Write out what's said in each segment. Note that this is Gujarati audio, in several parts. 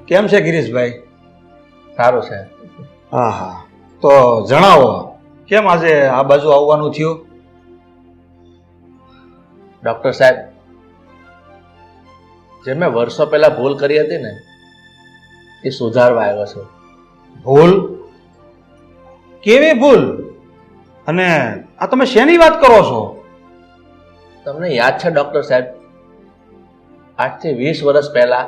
કેમ છે ગિરીશભાઈ? સારું છે. હા હા, તો જણાવો કેમ આજે આ બાજુ આવવાનું થયું? ડૉક્ટર સાહેબ, જે મેં વર્ષો પહેલા ભૂલ કરી હતી ને એ સુધારવા આવ્યો છું. ભૂલ? કેવી ભૂલ? અને આ તમે શેની વાત કરો છો? તમને યાદ છે ડૉક્ટર સાહેબ, આજથી 20 વર્ષ પહેલા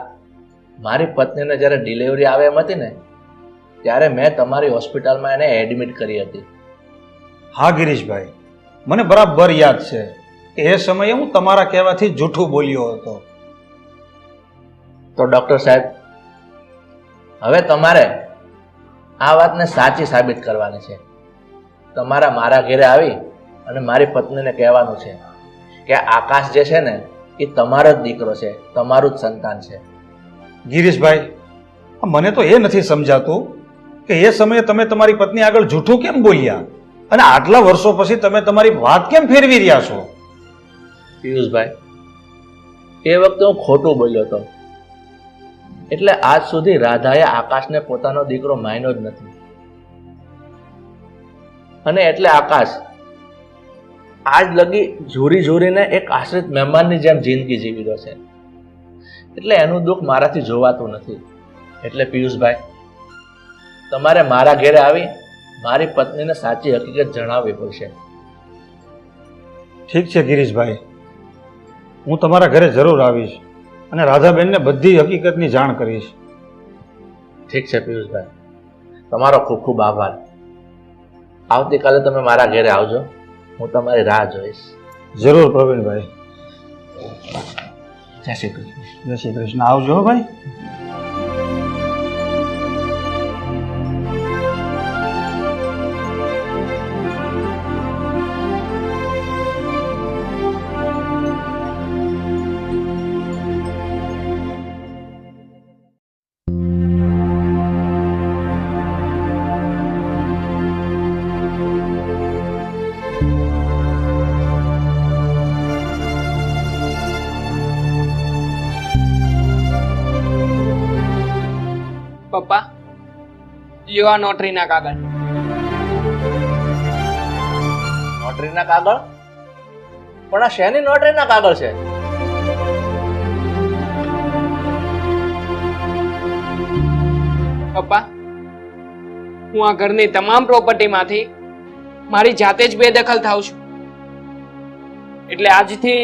મારી પત્નીને જ્યારે ડિલિવરી આવે એમ હતી ને ત્યારે મેં તમારી હોસ્પિટલમાં એને એડમિટ કરી હતી. હા ગિરીશભાઈ, મને બરાબર યાદ છે કે એ સમયે હું તમારા કહેવાથી જૂઠું બોલ્યો હતો. તો ડૉક્ટર સાહેબ, હવે તમારે આ વાતને સાચી સાબિત કરવાની છે. તમારા મારા ઘરે આવી અને મારી પત્નીને કહેવાનું છે કે આકાશ જે છે ને એ તમારો જ દીકરો છે, તમારું જ સંતાન છે. ગિરીશભાઈ, મને તો એ નથી સમજાતું કે એ સમયે તમે તમારી પત્ની આગળ જૂઠું કેમ બોલ્યા અને આટલા વર્ષો પછી તમે તમારી વાત કેમ ફેરવી રહ્યા છો? પિયુષભાઈ, એ વખતે હું ખોટું બોલ્યો હતો એટલે આજ સુધી રાધાએ આકાશને પોતાનો દીકરો માન્યો જ નથી. અને એટલે આકાશ આજ લગી ઝૂરી ઝૂરીને એક આશ્રિત મહેમાનની જેમ જિંદગી જીવી રહ્યો છે. એટલે એનું દુઃખ મારાથી જોવાતું નથી. એટલે પિયુષભાઈ, તમારે મારા ઘરે આવી મારી પત્નીને સાચી હકીકત જણાવવી પડશે. ઠીક છે ગિરીશભાઈ, હું તમારા ઘરે જરૂર આવીશ અને રાધાબેનને બધી હકીકતની જાણ કરીશ. ઠીક છે પિયુષભાઈ, તમારો ખૂબ ખૂબ આભાર. આવતીકાલે તમે મારા ઘરે આવજો, હું તમારી રાહ જોઈશ. જરૂર પ્રવીણભાઈ. જય શ્રી કૃષ્ણ. જય શ્રી કૃષ્ણ. આવજો હો ભાઈ. પપ્પા, લ્યો આ નોટરીના કાગળ. નોટરીના કાગળ? પણ આ શેની નોટરીના કાગળ છે? પપ્પા, હું આ ઘરની તમામ પ્રોપર્ટીમાંથી મારી જાતે જ બેદખલ થાઉં છું. એટલે આજથી